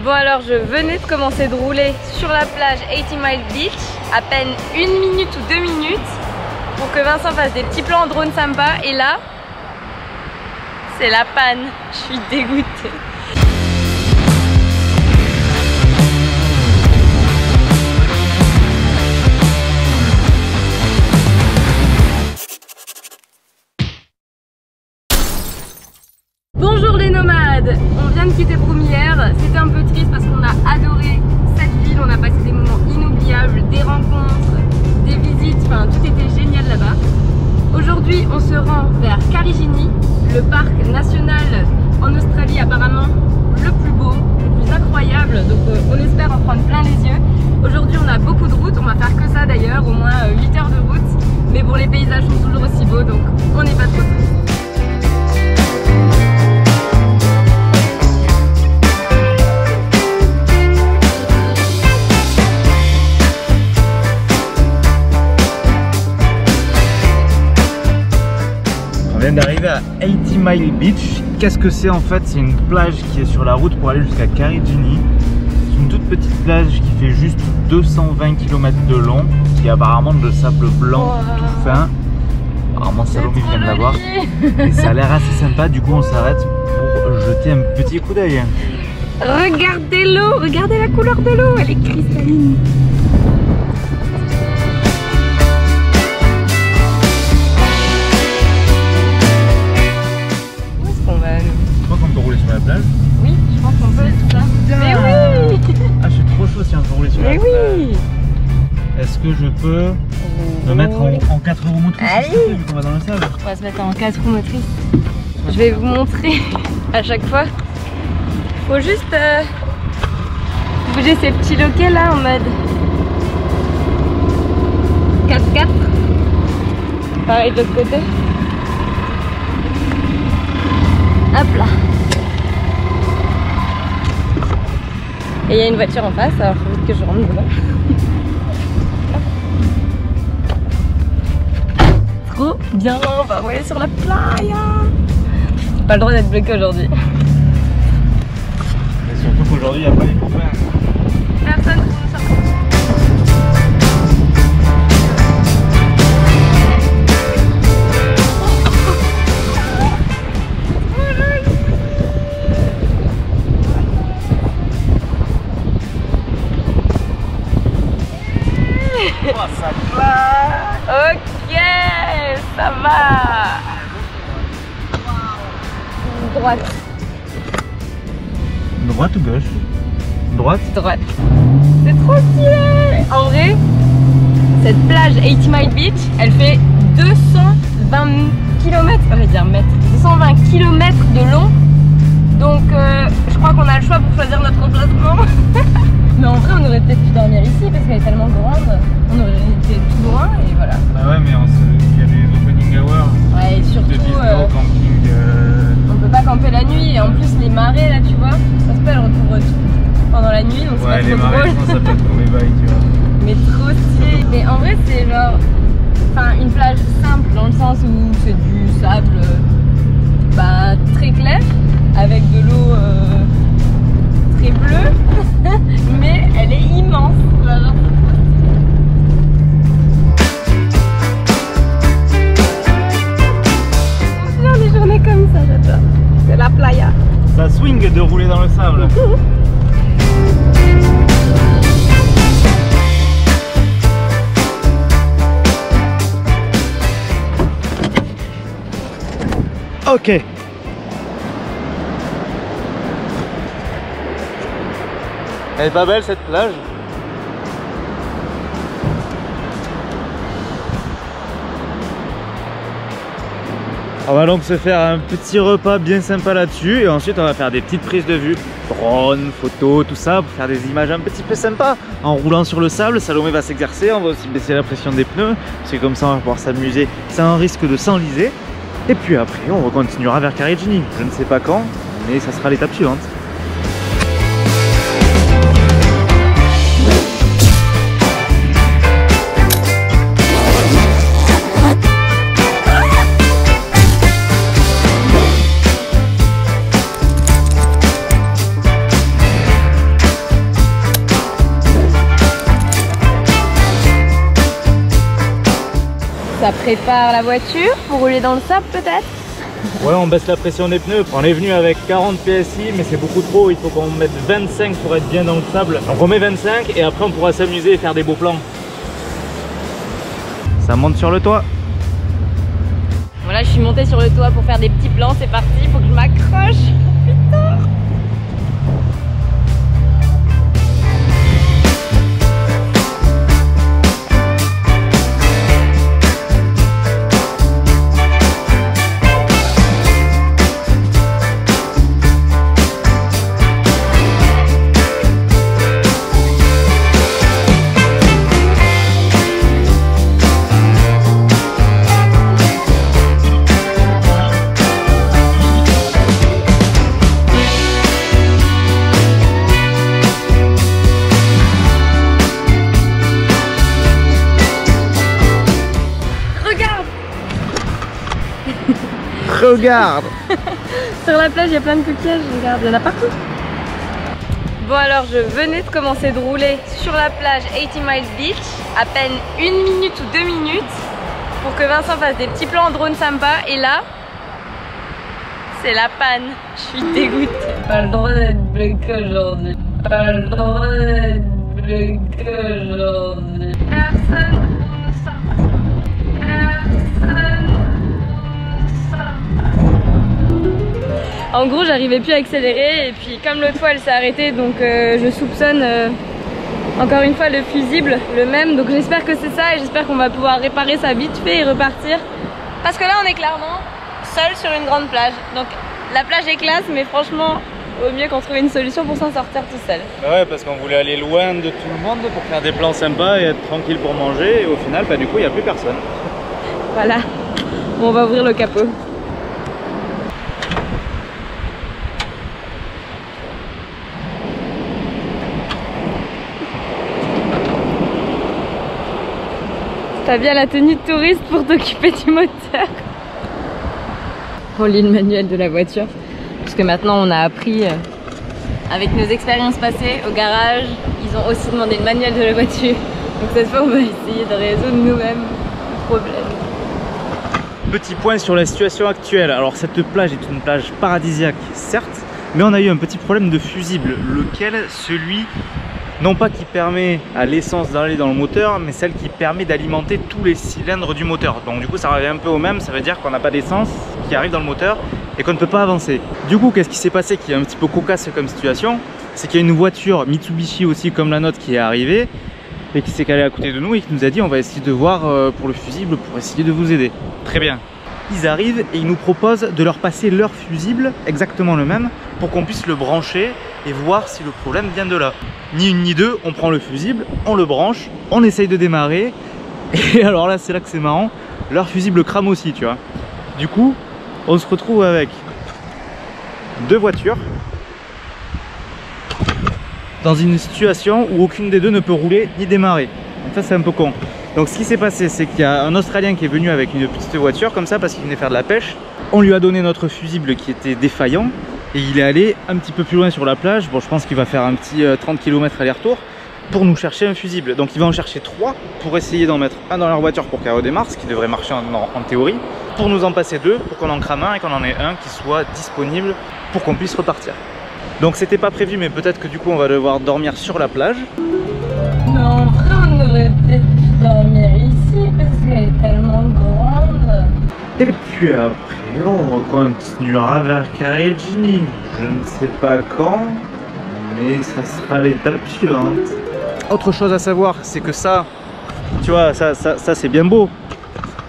Bon alors je venais de commencer de rouler sur la plage 80 Mile Beach, à peine 1 minute ou 2 minutes pour que Vincent fasse des petits plans en drone sympa et là c'est la panne, je suis dégoûtée. Bonjour les nomades, on vient de quitter Brommières, c'était un peu triste parce qu'on a adoré cette ville, on a passé des moments inoubliables, des rencontres, des visites, enfin tout était génial là-bas. Aujourd'hui on se rend vers Karijini, le parc national en Australie apparemment le plus beau, le plus incroyable, donc on espère en prendre plein les yeux. Aujourd'hui on a beaucoup de routes, on va faire que ça d'ailleurs, au moins 8 heures de route, mais bon les paysages sont toujours aussi beaux donc on n'est pas trop triste. On vient d'arriver à 80 Mile Beach. Qu'est-ce que c'est en fait? C'est une plage qui est sur la route pour aller jusqu'à Karijini. C'est une toute petite plage qui fait juste 220 km de long, qui est apparemment de sable blanc tout fin. Apparemment Salomé vient de la voir. Et ça a l'air assez sympa, du coup on s'arrête pour jeter un petit coup d'œil. Regardez l'eau, regardez la couleur de l'eau, elle est cristalline. La plage? Oui, je pense qu'on peut tout ça. Mais oui! Ah, je suis trop chaud si on peut rouler sur la plage. Mais oui! Est-ce que je peux me mettre en 4 roues motrices? Allez! Vu qu'on va dans le sable. On va se mettre en 4 roues motrices. Je vais vous montrer à chaque fois. Faut juste bouger ces petits loquets là en mode 4x4. Pareil de l'autre côté. Hop là! Et il y a une voiture en face, alors faut vite que je rentre dedans. Trop bien, on va rouler sur la playa. Pas le droit d'être bloqué aujourd'hui. Et surtout qu'aujourd'hui il n'y a pas les copains. Personne pour nous sortir. Oh, ça claque. Ok, ça va. Droite. Droite ou gauche? Droite? Droite. C'est trop stylé. En vrai, cette plage 80 Mile Beach, elle fait 220 km, je vais dire mètres, 220 km de long. Donc je crois qu'on a le choix pour choisir notre emplacement. Mais en vrai on aurait peut-être pu dormir ici parce qu'elle est tellement grande. On aurait été tout loin et voilà. Bah ouais mais il y a des opening hours. Ouais et surtout camping, on peut pas camper la nuit et en plus les marées là tu vois, ça se peut elles recouvrent tout pendant la nuit donc c'est pas trop drôle. Je pense que ça peut être pour les bails tu vois. Mais trop stylé. Mais en vrai c'est genre une plage simple dans le sens où c'est du sable très clair avec de l'eau très bleue mais elle est immense. Genre, j'aime des journées comme ça, j'adore. C'est la playa. Ça swing de rouler dans le sable. Ok. Elle est pas belle cette plage? On va donc se faire un petit repas bien sympa là-dessus et ensuite on va faire des petites prises de vue, drone, photos, tout ça pour faire des images un petit peu sympas en roulant sur le sable. Salomé va s'exercer, on va aussi baisser la pression des pneus parce que comme ça on va pouvoir s'amuser sans risque de s'enliser. Et puis après on continuera vers Karijini, je ne sais pas quand mais ça sera l'étape suivante. ça prépare la voiture pour rouler dans le sable peut-être? Ouais, on baisse la pression des pneus. On est venu avec 40 PSI, mais c'est beaucoup trop. Il faut qu'on mette 25 pour être bien dans le sable. Donc on met 25 et après on pourra s'amuser et faire des beaux plans. Ça monte sur le toit. Voilà, je suis montée sur le toit pour faire des petits plans. C'est parti, il faut que je m'accroche. Putain! Regarde! Sur la plage, il y a plein de coquillages, regarde, il y en a partout. Bon alors, je venais de commencer de rouler sur la plage 80 Miles Beach, à peine 1 minute ou 2 minutes, pour que Vincent fasse des petits plans en drone sympa, et là, c'est la panne. Je suis dégoûtée. Pas le droit d'être bloqué aujourd'hui. Pas le droit d'être bloqué aujourd'hui. Personne ne sort. Personne. En gros, j'arrivais plus à accélérer et puis comme l'autre fois elle s'est arrêtée, donc je soupçonne encore une fois le fusible, le même. Donc j'espère que c'est ça et j'espère qu'on va pouvoir réparer ça vite fait et repartir. Parce que là on est clairement seul sur une grande plage. Donc la plage est classe, mais franchement au mieux qu'on trouve une solution pour s'en sortir tout seul. Bah ouais, parce qu'on voulait aller loin de tout le monde pour faire des plans sympas et être tranquille pour manger, et au final bah, du coup il n'y a plus personne. Voilà, bon, on va ouvrir le capot. T'as bien la tenue de touriste pour t'occuper du moteur. On lit le manuel de la voiture. Parce que maintenant on a appris, avec nos expériences passées au garage, ils ont aussi demandé le manuel de la voiture. Donc cette fois on va essayer de résoudre nous-mêmes le problème. Petit point sur la situation actuelle. Alors cette plage est une plage paradisiaque, certes, mais on a eu un petit problème de fusible. Lequel? Celui non pas qui permet à l'essence d'aller dans le moteur, mais celle qui permet d'alimenter tous les cylindres du moteur. Donc du coup ça revient un peu au même, ça veut dire qu'on n'a pas d'essence qui arrive dans le moteur et qu'on ne peut pas avancer. Du coup, qu'est-ce qui s'est passé qui est un petit peu cocasse comme situation? C'est qu'il y a une voiture Mitsubishi aussi comme la nôtre qui est arrivée et qui s'est calée à côté de nous et qui nous a dit on va essayer de voir pour le fusible pour essayer de vous aider. Très bien. Ils arrivent et ils nous proposent de leur passer leur fusible, exactement le même, pour qu'on puisse le brancher et voir si le problème vient de là. Ni une ni deux, on prend le fusible, on le branche, on essaye de démarrer, et alors là c'est là que c'est marrant, leur fusible crame aussi, tu vois. Du coup, on se retrouve avec deux voitures dans une situation où aucune des deux ne peut rouler ni démarrer. Donc ça c'est un peu con. Donc ce qui s'est passé, c'est qu'il y a un Australien qui est venu avec une petite voiture comme ça parce qu'il venait faire de la pêche. On lui a donné notre fusible qui était défaillant et il est allé un petit peu plus loin sur la plage. Bon, je pense qu'il va faire un petit 30 km aller-retour pour nous chercher un fusible. Donc il va en chercher 3 pour essayer d'en mettre un dans leur voiture pour qu'elle redémarre, ce qui devrait marcher en théorie, pour nous en passer 2 pour qu'on en crame un et qu'on en ait un qui soit disponible pour qu'on puisse repartir. Donc c'était pas prévu, mais peut-être que du coup on va devoir dormir sur la plage. Non, on aurait peut-être pu dormir ici parce qu'elle est tellement grande. Et puis après on continuera vers Caregini. Je ne sais pas quand, mais ça sera l'étape suivante. Autre chose à savoir, c'est que ça, tu vois, ça c'est bien beau,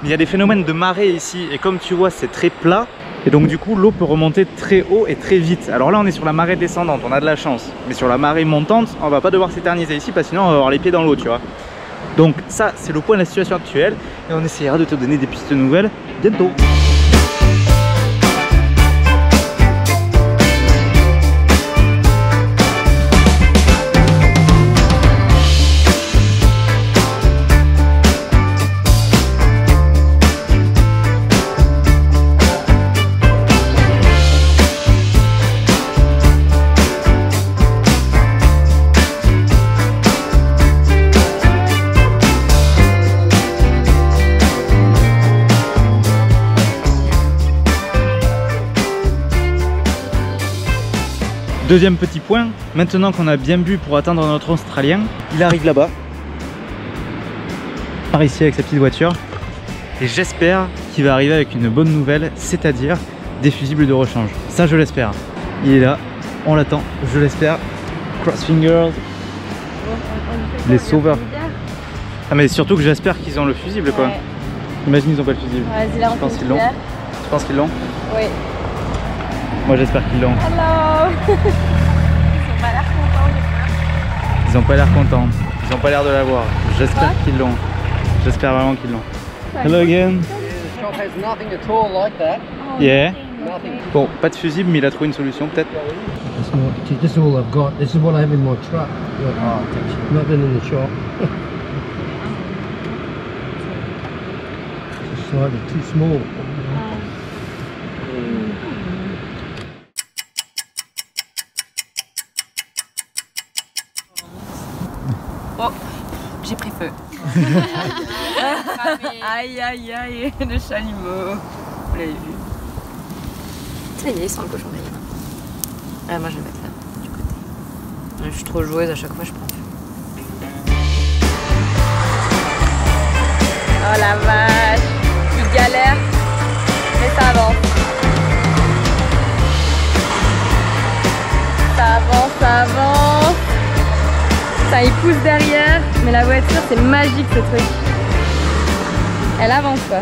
mais il y a des phénomènes de marée ici, et comme tu vois c'est très plat, et donc du coup l'eau peut remonter très haut et très vite. Alors là on est sur la marée descendante, on a de la chance, mais sur la marée montante on va pas devoir s'éterniser ici parce que sinon on va avoir les pieds dans l'eau, tu vois. Donc ça c'est le point de la situation actuelle, et on essaiera de te donner des pistes nouvelles bientôt. Deuxième petit point, maintenant qu'on a bien bu pour atteindre notre Australien, il arrive là-bas. Par ici avec sa petite voiture. Et j'espère qu'il va arriver avec une bonne nouvelle, c'est-à-dire des fusibles de rechange. Ça je l'espère. Il est là, on l'attend, je l'espère. Cross fingers. Les sauveurs. Ah mais surtout que j'espère qu'ils ont le fusible quoi. Ouais. Imagine ils ont pas le fusible. Vas-y là on Tu penses qu'ils l'ont? Tu penses qu'ils l'ont? Oui. Moi j'espère qu'ils l'ont. Hello. Ils ont pas l'air contents, j'ai peur. Ils ont pas l'air contents. Ils ont pas l'air de l'avoir. J'espère qu'ils l'ont. J'espère vraiment qu'ils l'ont. Hello again. The shop has nothing at all like that. Yeah. Nothing. Bon, pas de fusible mais il a trouvé une solution peut-être. This is all I've got. This is what I have in my truck. Nothing in the shop. It's slightly too small. Oh, j'ai pris feu. Aïe aïe aïe, le chalumeau. Vous l'avez vu. Ça y est, sans le cochon d'ailleurs. Ah, moi je vais mettre là, du côté. Je suis trop joueuse, à chaque fois je prends feu. Oh la vache, il galère, mais ça avance. Ça avance, ça avance. Ça, il pousse derrière, mais la voiture c'est magique ce truc. Elle avance quoi.